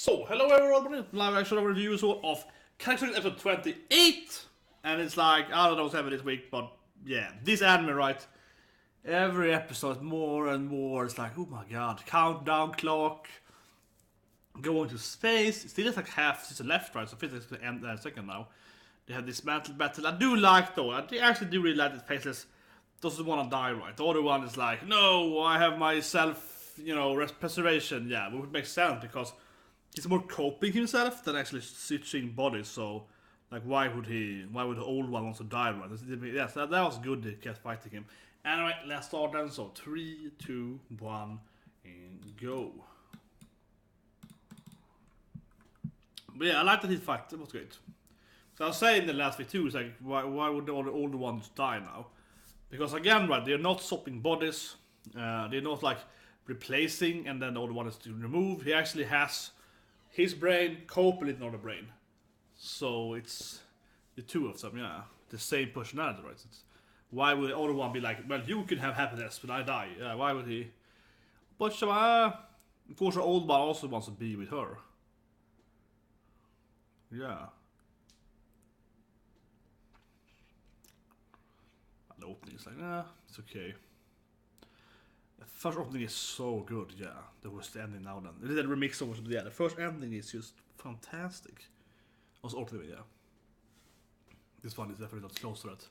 So, hello everyone, live action review of Karakuri episode 28. And it's like, I don't know what's happening this week, but yeah, this anime, right? Every episode, more and more, it's like, oh my god, countdown clock, going to space. Still has like half season left, right? So Faceless is gonna end in a second now. They have this mantle battle. I do like though, I actually do really like that Faceless doesn't want to die, right? The other one is like, no, I have my self, preservation. Yeah, which makes sense because he's more coping himself than actually switching bodies. So, like, why would the old one want to die, right? Yes, that was good. They kept fighting him. Anyway, let's start then. So, 3, 2, 1, and go. But yeah, I like that he fight. It was great. So I was saying in the last week too, it's like, why would all the older ones die now? Because again, right, they're not swapping bodies. They're not like replacing and then the older one is to remove. He actually has his brain coupled with another brain. So it's the two of them, yeah. The same personality, right? Why would the older one be like, well, you can have happiness when I die? Yeah, why would he? But of course the old one also wants to be with her. Yeah. The opening is like, it's okay. The first opening is so good, yeah. There was the ending now then. They did a remix so much, but yeah, the first ending is just fantastic. Also opening, yeah. This one is definitely not close to that.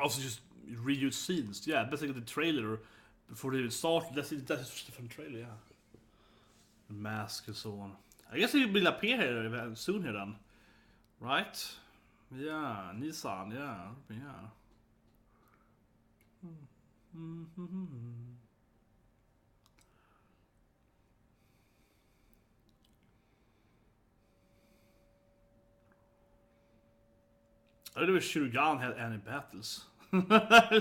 Also just reuse scenes, yeah, basically the trailer before they even started, that's just a different trailer, yeah. The mask and so on. I guess he will appear here soon here then. Right? Yeah, Nissan, yeah. I don't know if Shurugan had any battles.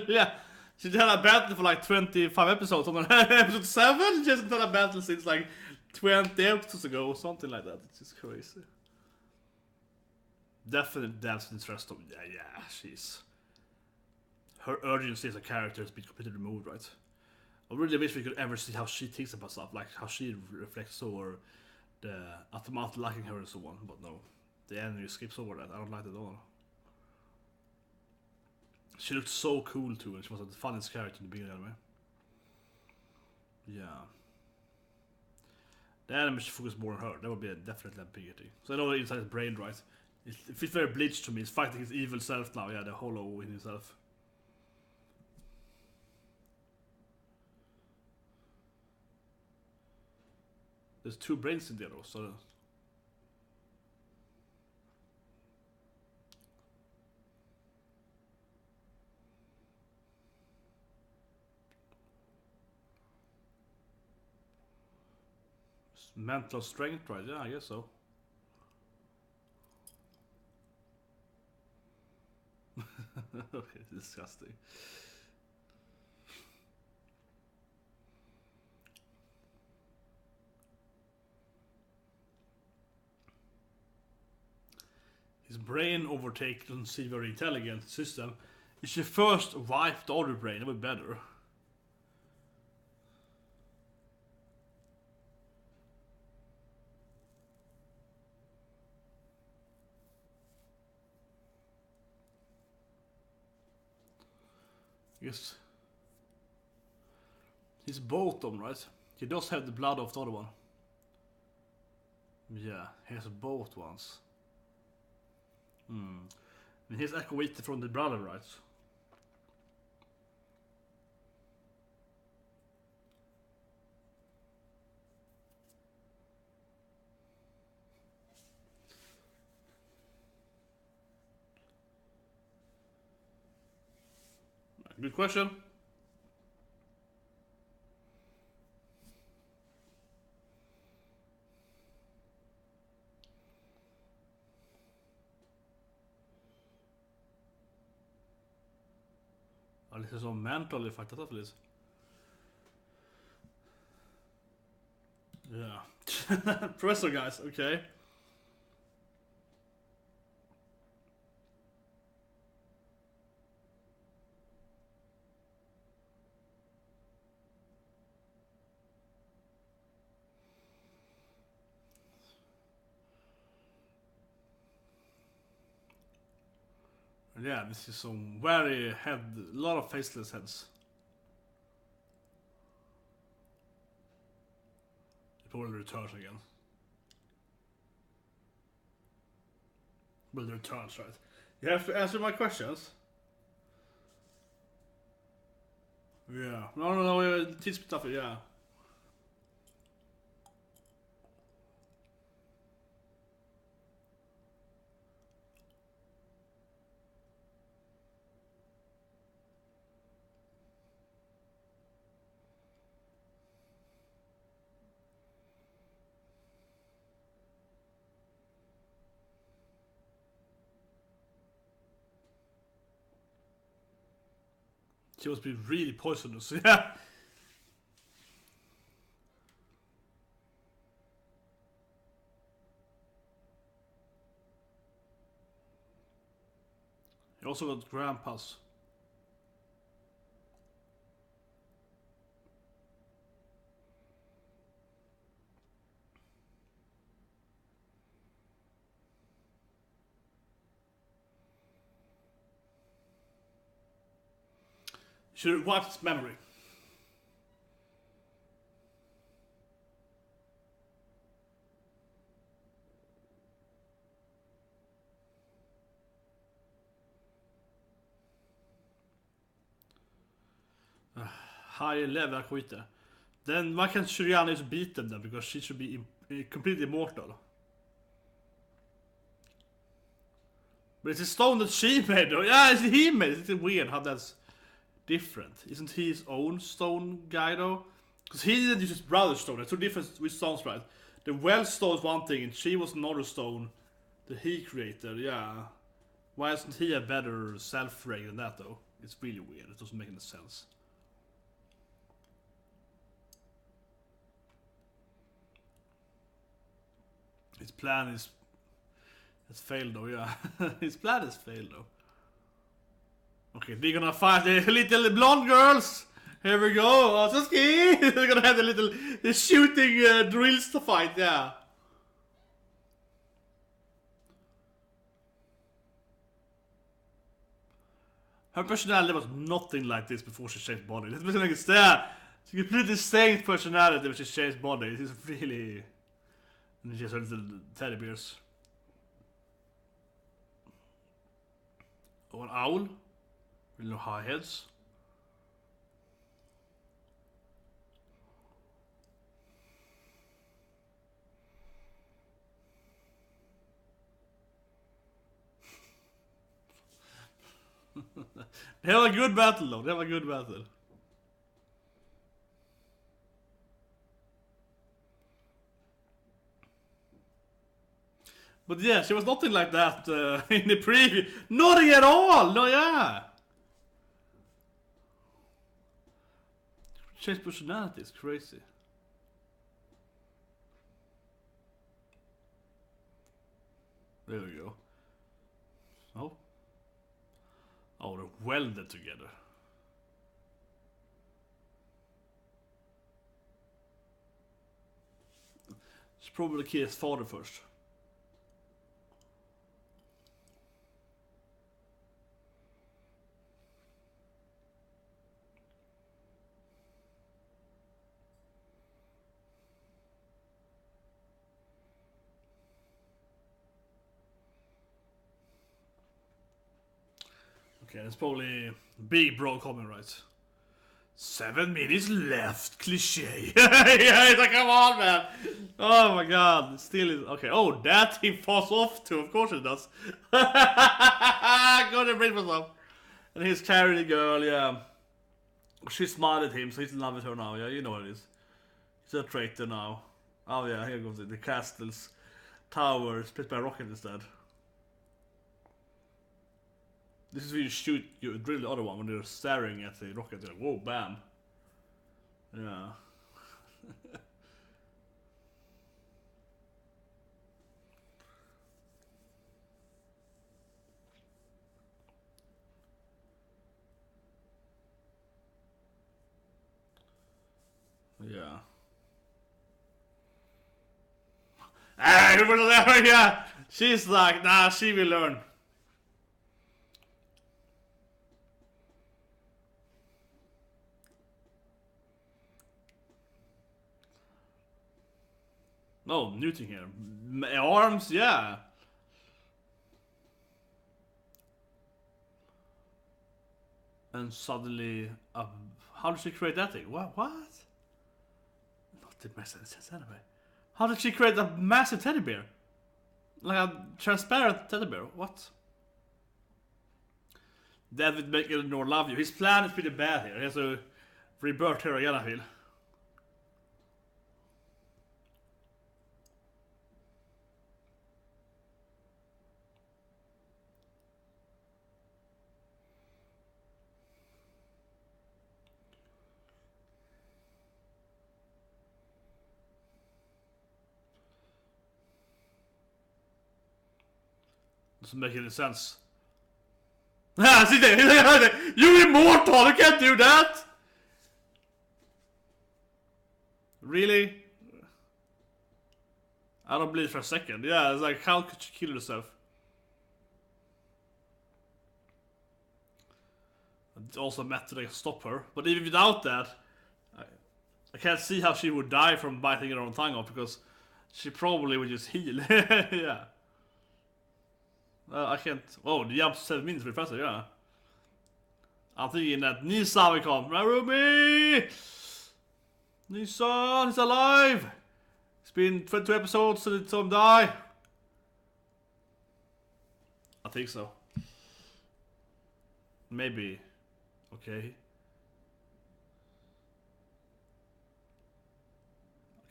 Yeah, she had a battle for like 25 episodes. On episode 7, she hasn't had a battle since like 20 episodes ago or something like that. It's just crazy. Definitely dance interest of yeah, she's her urgency as a character has been completely removed, right? I really wish we could ever see how she thinks about stuff, like how she reflects over the Automat liking her and so on, but no. The enemy skips over that. I don't like it at all. She looked so cool too, and she was the funniest character in the beginning anyway. Yeah. The anime should focus more on her. That would be definitely a bigger thing. So I know inside his brain, right? It feels very Bleach to me. He's fighting his evil self now. Yeah, the hollow in himself. There's 2 brains in there though, so... Mental strength, right? Yeah, I guess so. Okay, disgusting. His brain overtaken the very intelligent system. He should first wipe the other brain, that would be better. Yes. He's both them, right? He does have the blood of the other one. Yeah, he has both ones. And he's acquainted from the brother, right? Good question. Ja, lite som mantle i faktiskt att lite. Yeah. Professor guys, okay. Yeah, this is some very a lot of faceless heads. It probably returns again. But it returns, right? You have to answer my questions. Yeah. No. Teach me stuff, yeah. She must be really poisonous, yeah. You also got grandpas. Should wipe his memory. High level skiter. Then why can't Shuriana just beat them then? Because she should be completely immortal. But it's a stone that she made though. Yeah, it's he made. It's weird how that's different. Isn't he his own stone guy though? Because he didn't use his brother's stone. There's two different with stones, right? The well stone is one thing and she was another stone that he created, yeah. Why isn't he a better self-ray than that though? It's really weird. It doesn't make any sense. His plan has failed though, yeah. His plan has failed though. Okay, they're gonna fight the little blonde girls! Here we go, oh, they're gonna have the shooting drills to fight, yeah. Her personality was nothing like this before she changed body. Let's be like it's there. She completely changed personality when she changed body. It is really... And she has her little teddy bears. Oh, an owl. With no high heads. They have a good battle though. They have a good battle. But yeah, she was nothing like that in the preview. Nothing at all! No, yeah! Change personality is crazy. There we go. Oh. Oh, they're welded together. Should probably kill his father first. Okay, there's probably big bro coming, right? 7 minutes left, cliche. Yeah, it's like, come on, man. Oh my god, it still is. Okay, oh, that he falls off too. Of course it does. Gonna bring myself. And he's carrying the girl, yeah. She smiled at him, so he's in love with her now. Yeah, you know what it is. He's a traitor now. Oh yeah, here goes it. The castle's tower split by a rocket instead. This is when you shoot, you drill the other one when they're staring at the rocket. They're like, whoa, bam. Yeah. Yeah. Yeah. She's like, nah, she will learn. Oh, new thing here. Arms, yeah. And suddenly, how did she create that thing? What? Not the massive teddy bear. How did she create a massive teddy bear? Like a transparent teddy bear? What? That would make Eleanore love you. His plan is pretty bad here. He has to rebirth her again, I feel. Doesn't make any sense. Ah, see there! You immortal! You can't do that! Really? I don't believe for a second. Yeah, it's like, how could she kill herself? It's also meant to like, stop her. But even without that, I can't see how she would die from biting her own tongue off, because she probably would just heal. Yeah. I can't. Oh, the jump 7 minutes pretty faster, yeah. I'm thinking that Nisa will come. Narumi! Nisa, he's alive! It's been 22 episodes since saw him die. I think so. Maybe. Okay.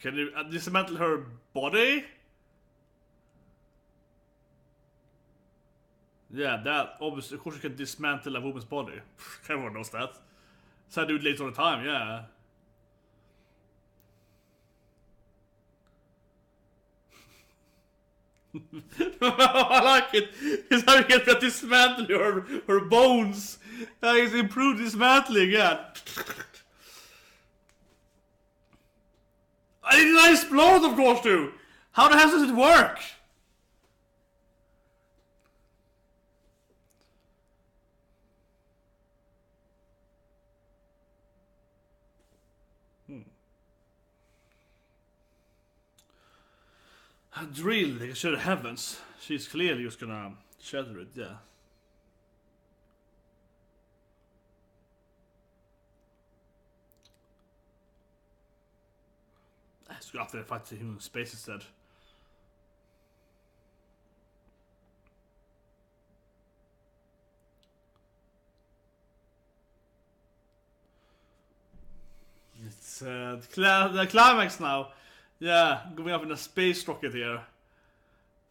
Can you dismantle her body? Yeah, that obviously, of course, you can dismantle a woman's body. Everyone knows that. So I do it later all the time, yeah. I like it. It's how you get to dismantle her bones. It's improved dismantling, yeah. I didn't explode, of course, too. How the hell does it work? A drill, they can show the heavens. She's clearly just gonna shatter it, yeah. Let's go after they fight the human space instead. It's the climax now. Yeah, going up in a space rocket here.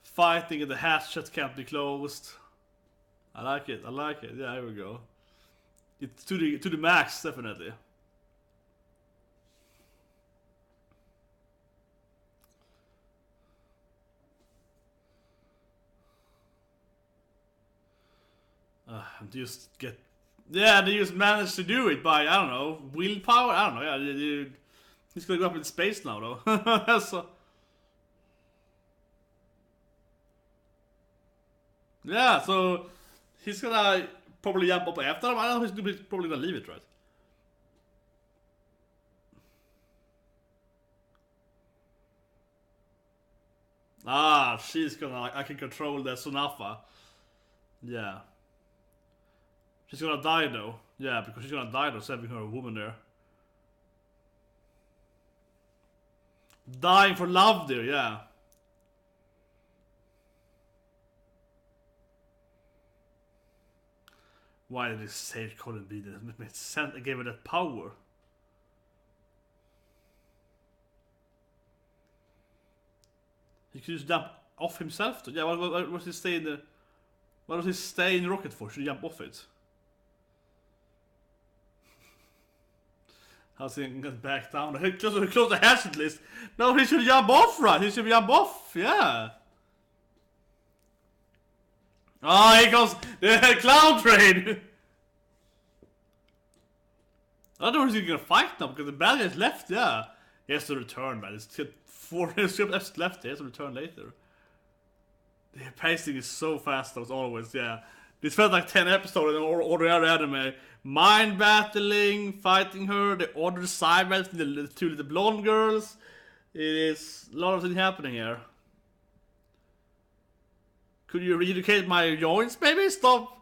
Fighting in the hatch that can't be closed. I like it, yeah, here we go. It's to the max, definitely. Just get... Yeah, they just managed to do it by, I don't know, willpower? I don't know, yeah, he's gonna go up in space now, though. So... Yeah, so... He's gonna probably jump up after him. I don't know, he's probably gonna leave it, right? Ah, she's gonna... I can control the zonapha. Yeah. She's gonna die though. Yeah, because she's gonna die though, saving her woman there. Dying for love there, yeah. Why did this sage couldn't be this? It sent and gave her that power. He could just jump off himself though. Yeah, what was he staying there? Why does he stay in the rocket for? Should he jump off it? How's he gonna get back down? Close the hatchet list. No, he should jump off, right? He should jump off, yeah. Oh, here goes the clown train. I don't know if he's gonna fight now because the bad guy's left, yeah. He has to return, man. It's got 4 episodes left. He has to return later. The pacing is so fast, as always, yeah. This felt like 10 episodes in all the other anime. Mind battling, fighting her, the other side battling, the 2 little blonde girls. It is a lot of things happening here. Could you re-educate my joints, maybe? Stop.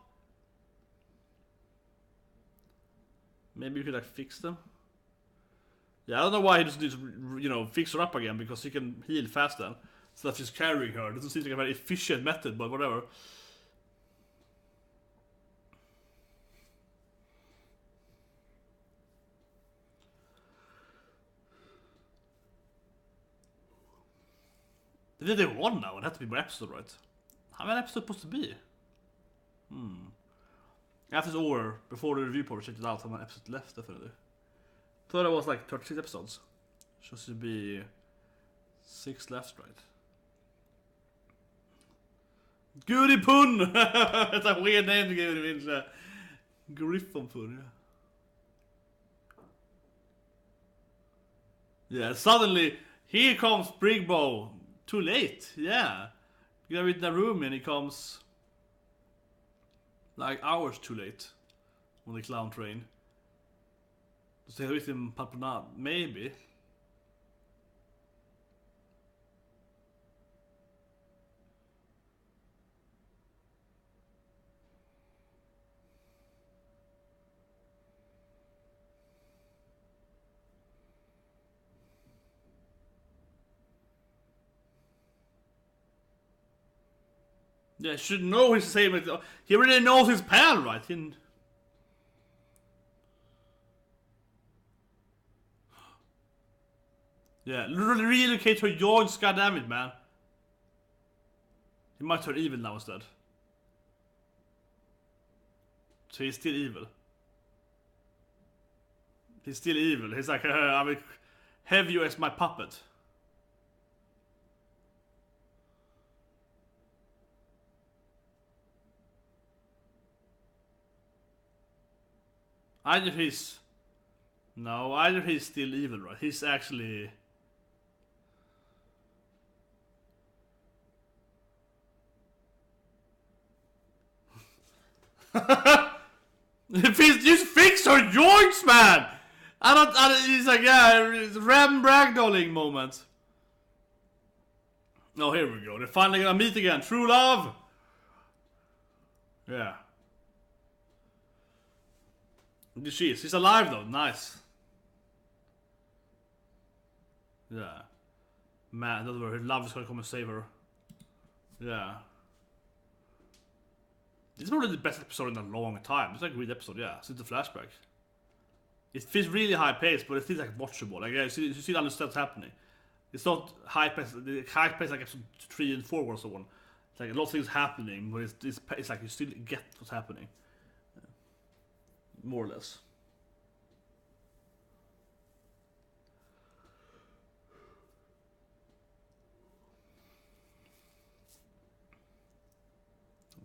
Maybe you could like fix them. Yeah, I don't know why he doesn't just, you know, fix her up again, because he can heal fast then. So that's just carrying her. It doesn't seem like a very efficient method, but whatever. They did one now, it had to be more episode, right? How many episodes supposed to be? After it's over, before the review part, check it out how many episodes left, definitely. Thought it was like 36 episodes. Should be 6 left, right? Goody Pun! It's a weird name to give it. Griffonpun, yeah. Yeah, suddenly, here comes Brigbo. Too late, yeah. You're with Narumi and he comes like hours too late on the clown train. Stay with him, Papana, maybe. Yeah, should know his same. He really knows his pal, right? Yeah, relocate her joints, goddammit, man. He might turn evil now instead. So he's still evil. He's still evil. He's like, I will have you as my puppet. Either he's still evil, right? He's actually. Just fix her joints, man! He's like, yeah, it's Ram Bragdolling moment. Oh, here we go. They're finally gonna meet again. True love! Yeah. She's alive though, nice. Yeah. Man, that's where her love is gonna come and save her. Yeah. This is probably the best episode in a long time. It's like a great episode, yeah, since the flashback. It feels really high paced, but it feels like watchable. Like you see understand what's happening. It's not high paced. The high paced like episode 3 and 4 or so on. It's like a lot of things happening, but it's like you still get what's happening. More or less.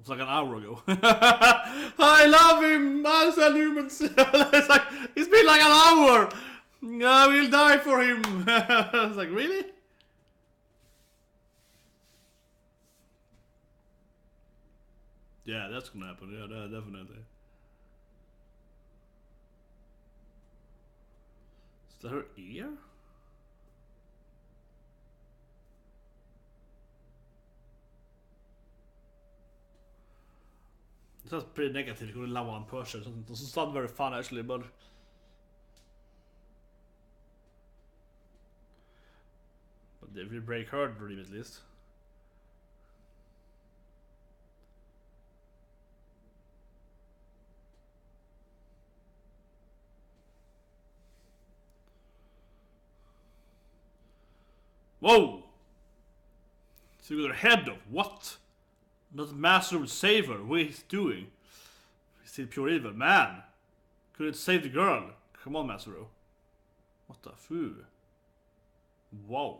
It's like an hour ago. I love him! Miles and humans! It's like, it's been like an hour! I will die for him! It's like, really? Yeah, that's gonna happen. Yeah, definitely. Is that her ear? That's pretty negative. You could love one person. It doesn't sound very fun actually, but if you break her dream at least. Whoa! So you got her head of what? Not the master would save her. What he's doing? He's still pure evil, man. Couldn't save the girl. Come on, Masuru. What the foo? Whoa.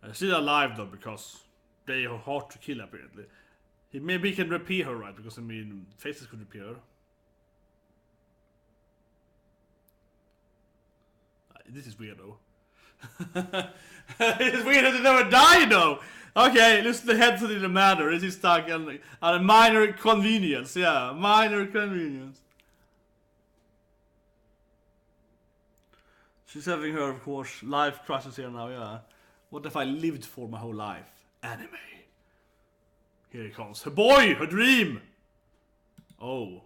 She's still alive though, because they are hard to kill apparently. Maybe he can repair her, right? Because I mean, Faceless could repair her. This is weird though. It's weird that they never die though. Okay, listen, the head didn't matter. This is stuck on a minor convenience. Yeah, minor convenience. She's having her, of course, life crisis here now, yeah. What if I lived for my whole life? Anime. Here it comes. Her boy! Her dream! Oh.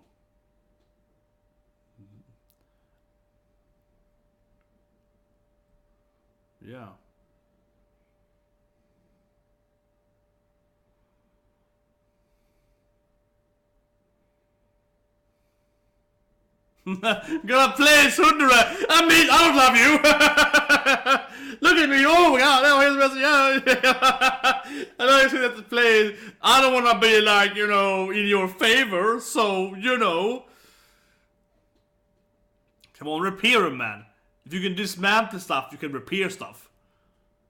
Yeah. Gonna play Sundara! I mean, I don't love you! Look at me! Oh my god! No, here's the message! Yeah. I know you have to play. I don't wanna be like, you know, in your favor, so, you know. Come on, repair him, man. If you can dismantle stuff, you can repair stuff.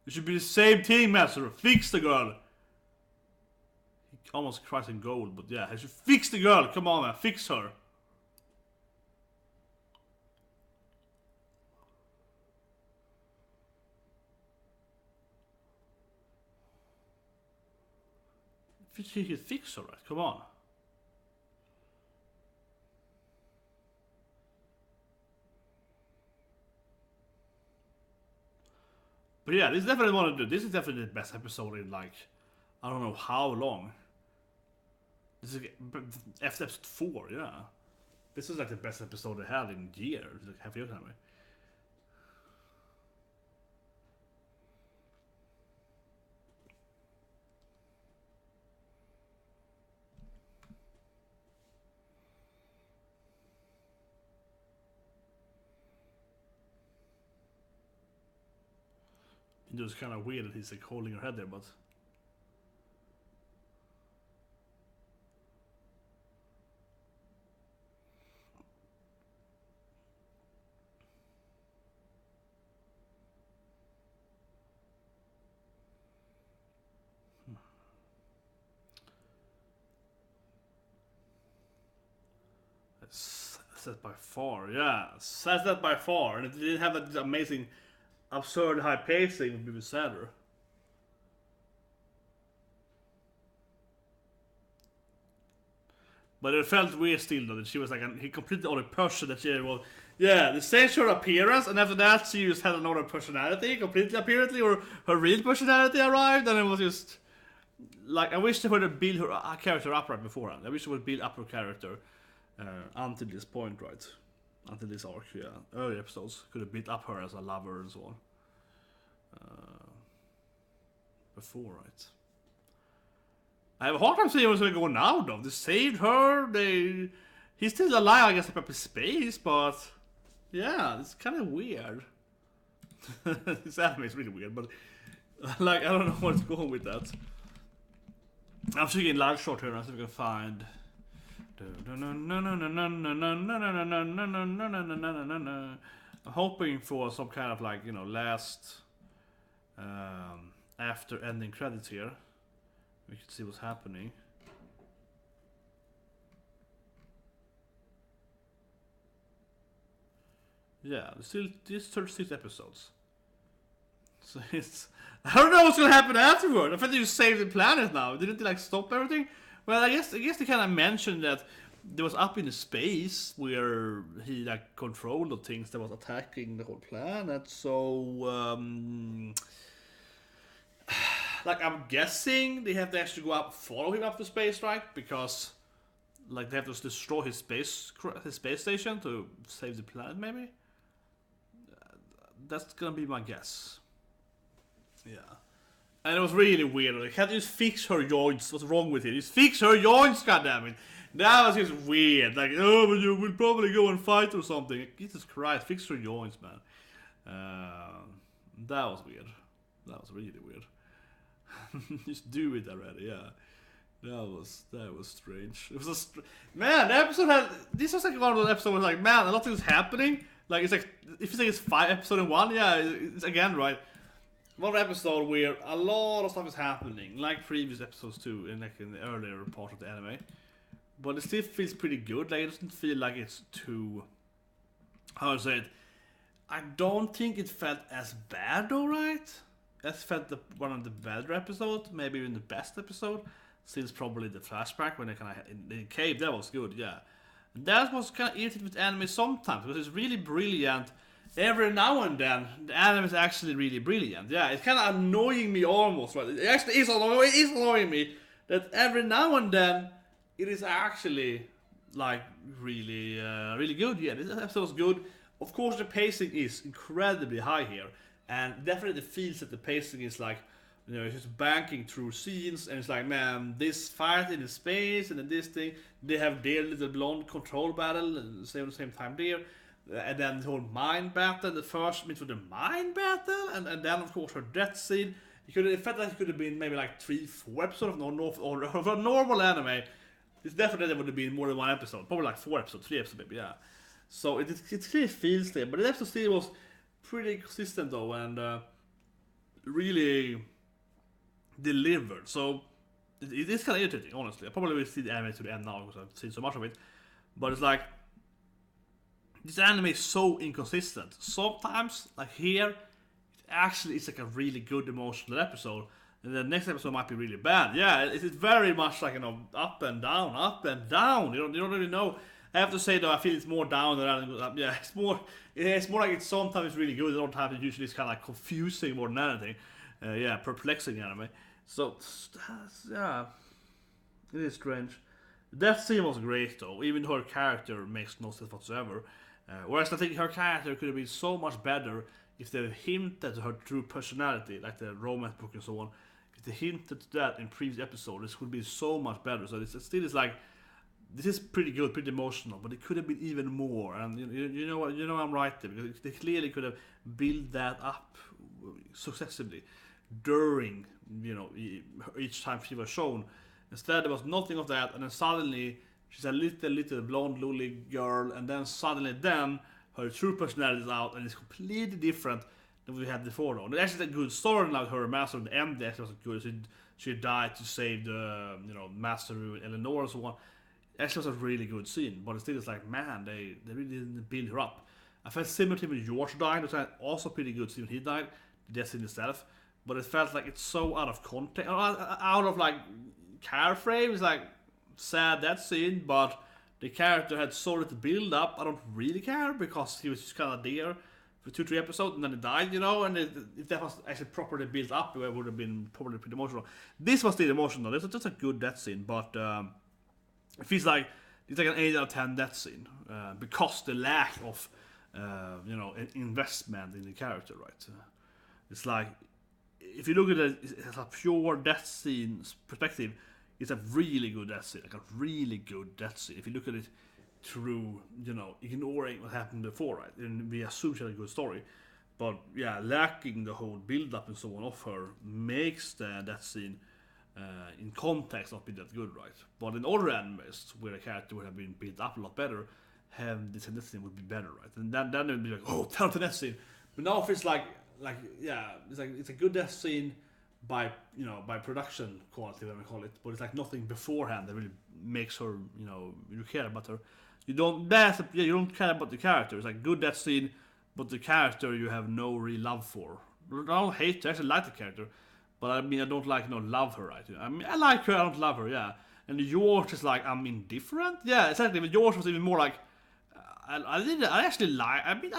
You should be the same team, Master. Fix the girl. He almost cries in gold, but yeah, he should fix the girl. Come on, man. Fix her. He could fix her, right? Come on. But yeah, this is definitely one to do. This is definitely the best episode in like, I don't know how long. This is after episode 4, yeah. This is like the best episode they had in years, like half a year time. It was kind of weird that he's like holding her head there, but set by far, yeah, says that by far, and if it didn't have that amazing, absurd high pacing, it would be even sadder. But it felt weird still though that she was like he completely other person that she was. Yeah, the same sort of appearance, and after that she just had another personality completely apparently, or her real personality arrived, and it was just like I wish they would have built her character up right beforehand. I wish they would build up her character until this point, right? Until this arc, yeah. Early episodes could have built up her as a lover and so on. Before, right? I have a hard time seeing what's going to go now, though. They saved her. He's still alive, I guess, up in space, but yeah, it's kind of weird. This anime is really weird, but like I don't know what's going with that. I'm thinking live short here. I see if I can find. I'm hoping for some kind of like last after ending credits here. We can see what's happening. Yeah, there's still 36 episodes. So I don't know what's gonna happen afterward. I thought you saved the planet now. Didn't they like stop everything? Well, I guess they kind of mentioned that there was up in the space where he like controlled the things that was attacking the whole planet. So like I'm guessing they have to actually go up, follow him up to space, right? Because like they have to destroy his space station to save the planet, maybe. That's gonna be my guess. Yeah. And it was really weird. Like, can't you just fix her joints? What's wrong with it? Just fix her joints, goddammit. That was just weird. Like, oh, but you will probably go and fight or something. Jesus Christ, fix her joints, man. That was weird. That was really weird. Just do it already, yeah. That was strange. It was man. The episode had. This was like one of those episodes where like, man, a lot of things happening. Like it's like if you think it's 5 episodes in one, yeah, it's again right. One episode where a lot of stuff is happening, like previous episodes too, in the earlier part of the anime. But it still feels pretty good. Like it doesn't feel like it's too. How to say it? I don't think it felt as bad, though, right? It felt one of the better episodes, maybe even the best episode. Since probably the flashback when they kind of in the cave, that was good, yeah. And that was kind of irritating with anime sometimes because it's really brilliant every now and then the anime is actually really brilliant. Yeah, it's kind of annoying me almost. Right? It actually is annoying. It is annoying me that every now and then it is actually like really, really good. Yeah, this episode was good. Of course, the pacing is incredibly high here, and definitely feels that the pacing is like, it's just banking through scenes, and it's like, man, this fight in the space, and then this thing, they have their little blonde control battle, and at the same time there, and then the whole mind battle, the first meet with the mind battle, and then of course her death scene. It felt like it could have been maybe like 3-4 episodes of a normal anime. It's definitely would have been more than one episode, probably like 4 episodes, 3 episodes maybe, yeah. So it clearly feels there, but the episode still was pretty consistent though, and really delivered. So it is kind of irritating, honestly. I probably will see the anime to the end now because I've seen so much of it. But it's like, this anime is so inconsistent. Sometimes, like here, it's like a really good emotional episode, and the next episode might be really bad. Yeah, it's very much like, up and down, up and down. You don't really know. I have to say though, I feel it's more down than up. Yeah, it's more like it's sometimes really good, and sometimes it usually is kind of like confusing more than anything. Perplexing anime. So yeah, it is strange. That scene was great though, even though her character makes no sense whatsoever. Whereas I think her character could have been so much better if they hinted to her true personality, like the romance book and so on. If they hinted to that in previous episodes, this would be so much better. So it still is like, this is pretty good, pretty emotional, but it could have been even more. And you know what? I'm right there, because they clearly could have built that up successively during each time she was shown. Instead, there was nothing of that, and then suddenly she's a little blonde, lolly girl, and then suddenly her true personality is out, and it's completely different than we had before. Though, and it's actually a good story like her master. The end actually was good. She died to save the Masuru and Eleanore and so on. Actually was a really good scene, but still it's like, man, they really didn't build her up. I felt similar to when George died, which was also pretty good scene when he died, the death scene itself, but it felt like it's so out of context, out of like care frame. It's like sad that scene, but the character had so little build up. I don't really care because he was just kind of there for 2-3 episodes and then he died, and if that was actually properly built up, it would have been probably pretty emotional. This was still emotional. It's just a good death scene, but it feels like it's like an 8 out of 10 death scene because the lack of investment in the character, right? It's like, if you look at it as a pure death scene perspective, it's a really good death scene, like a really good death scene. If you look at it through, ignoring what happened before, right? And we assume she had a good story, but yeah, lacking the whole build up and so on of her makes the death scene in context not be that good, right? But in other animes where the character would have been built up a lot better, this death scene would be better, right? And then it would be like, oh, tell the death scene. But now if it's like it's a good death scene by production quality, whatever we call it, but it's like nothing beforehand that really makes her, you care about her. You don't care about the character. It's like good death scene, but the character you have no real love for. I don't hate her, I actually like the character, but I don't like love her, right? I mean, I like her, I don't love her, yeah. And yours is like, I'm indifferent, yeah, exactly. But yours was even more like, I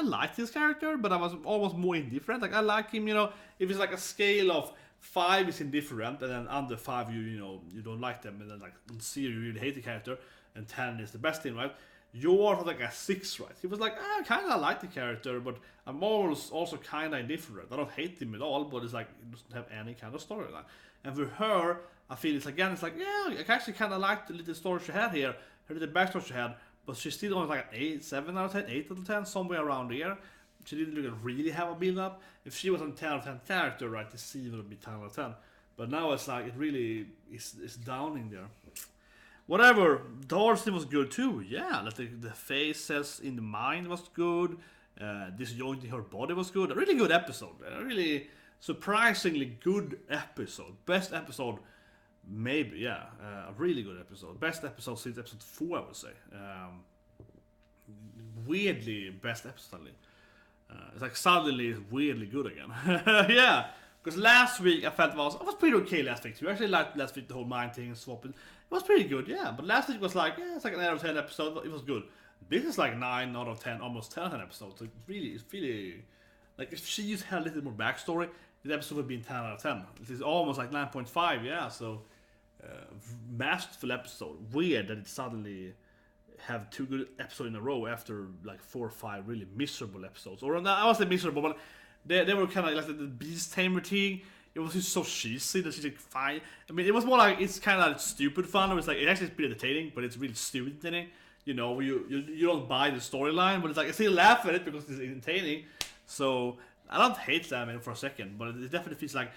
like this character, but I was almost more indifferent. Like, I like him, if it's like a scale of 5 is indifferent, and then under 5 you don't like them, and then like on 0 you really hate the character, and 10 is the best thing, right? Yours was like a 6, right? He was like, I kind of like the character, but I'm also kind of indifferent. I don't hate him at all, but it's like, it doesn't have any kind of storyline. And for her, I feel it's like, yeah, I actually kind of liked the little story she had here, her little backstory she had, but she's still only like an 7 out of 10, 8 out of 10, somewhere around there. She didn't really have a build up. If she was a 10 out of 10 character, right, the scene would be 10 out of 10. But now it's like, it really is down in there. Whatever, Darcy was good too. Yeah, like the faces in the mind was good. Disjointing her body was good. A really good episode. A really surprisingly good episode. Best episode, maybe, yeah. A really good episode. Best episode since episode 4, I would say. Weirdly best episode. It's like suddenly it's weirdly good again. Yeah, because last week I felt it was pretty okay last week too. I actually liked last week the whole mind thing and swapping. It was pretty good, yeah. But last week was like, yeah, it's like an out of 10 episode. It was good. This is like 9 out of 10, almost 10 out of 10 episodes. Like it's really like if she just had a little more backstory, this episode would be 10 out of 10. This is almost like 9.5, yeah. So masterful episode. Weird that it suddenly have 2 good episodes in a row after like 4 or 5 really miserable episodes. Or I wasn't miserable, but they were kind of like the Beast Tamer thing. It was just so cheesy that she's like fine. I mean, it was more like it's kind of like stupid fun. It was like it actually is pretty entertaining, but it's really stupid entertaining. You know, you don't buy the storyline, but it's like I still laugh at it because it's entertaining. So I don't hate them for a second, but it definitely feels like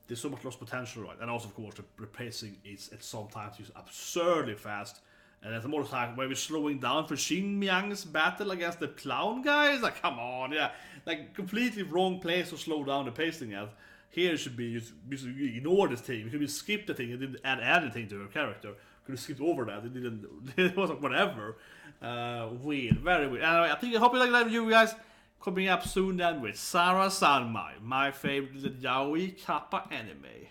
there's so much lost potential, right? And also, of course, the pacing is at sometimes just absurdly fast. And there's more time where we're slowing down for Shin Myang's battle against the clown guy. It's like, come on, yeah, like completely wrong place to slow down the pacing at. Here it should be just ignore this thing. You could just skip the thing and didn't add anything to her character. Could have skipped over that. It didn't. It was like whatever. Weird, very weird. Anyway, I hope you like that video, guys. Coming up soon then with Sarah Sanmai, my favorite yaoi kappa anime.